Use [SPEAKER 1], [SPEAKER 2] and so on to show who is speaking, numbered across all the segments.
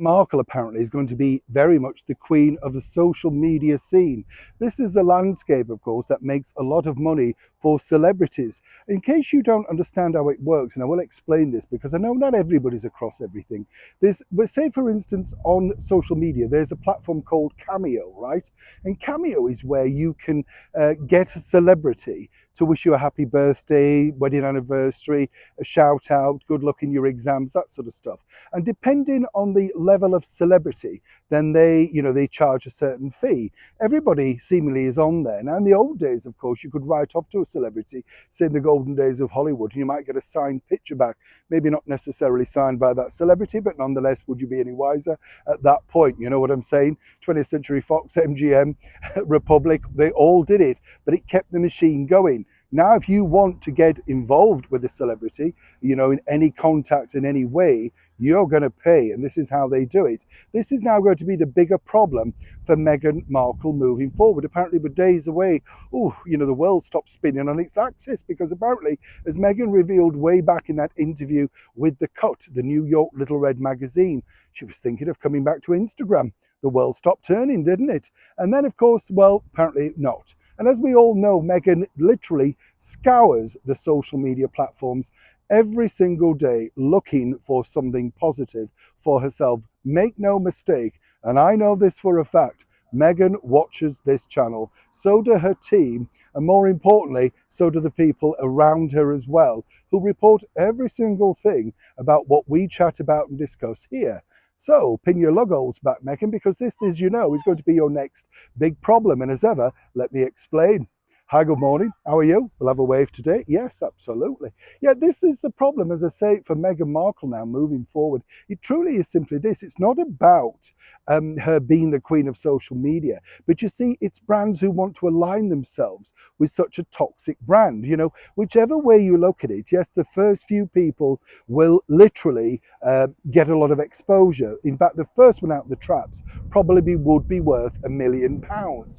[SPEAKER 1] Markle apparently is going to be very much the queen of the social media scene. This is a landscape, of course, that makes a lot of money for celebrities. In case you don't understand how it works, and I will explain this because I know not everybody's across everything. But say for instance, on social media, there's a platform called Cameo, right? And Cameo is where you can get a celebrity to wish you a happy birthday, wedding anniversary, a shout out, good luck in your exams, that sort of stuff. And depending on the level of celebrity, then they charge a certain fee. Everybody seemingly is on there. Now in the old days, of course, you could write off to a celebrity, say in the golden days of Hollywood, and you might get a signed picture back, maybe not necessarily signed by that celebrity, but nonetheless, would you be any wiser at that point? You know what I'm saying? 20th Century Fox, MGM, Republic, they all did it, but it kept the machine going. Now, if you want to get involved with a celebrity, in any contact in any way, you're going to pay, and this is how they do it. This is now going to be the bigger problem for Meghan Markle moving forward. Apparently, we're days away. The world stopped spinning on its axis because apparently, as Meghan revealed way back in that interview with The Cut, the New York Little Red magazine, she was thinking of coming back to Instagram. The world stopped turning, didn't it? And then, of course, well, apparently not. And as we all know, Meghan literally scours the social media platforms every single day looking for something positive for herself. Make no mistake, and I know this for a fact, Meghan watches this channel. So do her team, and more importantly, so do the people around her as well, who report every single thing about what we chat about and discuss here. So pin your logos back, Meghan, because this is going to be your next big problem. And as ever, let me explain. Hi, good morning. How are you? We'll have a wave today. Yes, absolutely. Yeah, this is the problem, as I say, for Meghan Markle now moving forward. It truly is simply this. It's not about her being the queen of social media, but you see, it's brands who want to align themselves with such a toxic brand. Whichever way you look at it, yes, the first few people will literally get a lot of exposure. In fact, the first one out the traps probably would be worth £1 million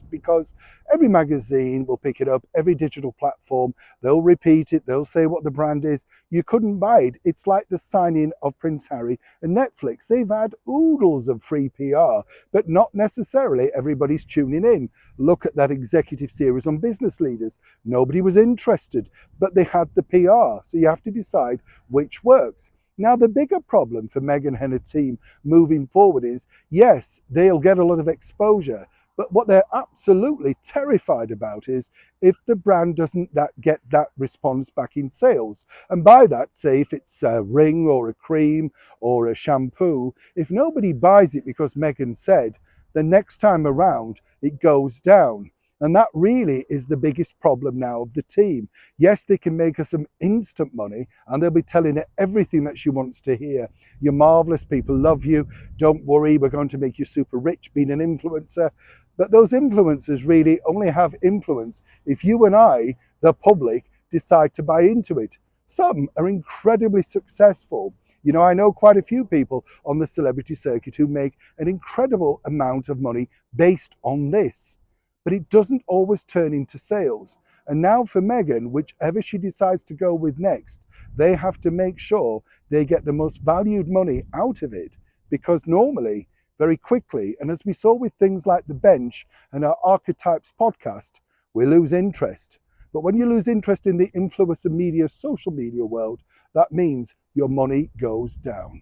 [SPEAKER 1] because every magazine will pick it up, every digital platform, they'll repeat it, they'll say what the brand is. You couldn't buy it. It's like the signing of Prince Harry and Netflix. They've had oodles of free PR, but not necessarily everybody's tuning in. Look at that executive series on business leaders. Nobody was interested, but they had the PR. So you have to decide which works. Now, the bigger problem for Meghan and her team moving forward is, yes, they'll get a lot of exposure, but what they're absolutely terrified about is if the brand doesn't get that response back in sales. And by that, say if it's a ring or a cream or a shampoo, if nobody buys it because Meghan said, the next time around it goes down. And that really is the biggest problem now of the team. Yes, they can make her some instant money and they'll be telling her everything that she wants to hear. You're marvelous, people love you. Don't worry, we're going to make you super rich being an influencer. But those influencers really only have influence if you and I, the public, decide to buy into it. Some are incredibly successful. I know quite a few people on the celebrity circuit who make an incredible amount of money based on this. But it doesn't always turn into sales. And now for Meghan, whichever she decides to go with next, they have to make sure they get the most valued money out of it. Because normally, very quickly, and as we saw with things like The Bench and our Archetypes podcast, we lose interest. But when you lose interest in the influencer media, social media world, that means your money goes down.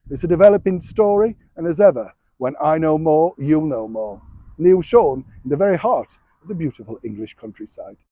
[SPEAKER 1] It's a developing story, and as ever, when I know more, you'll know more. Neil Sean in the very heart of the beautiful English countryside.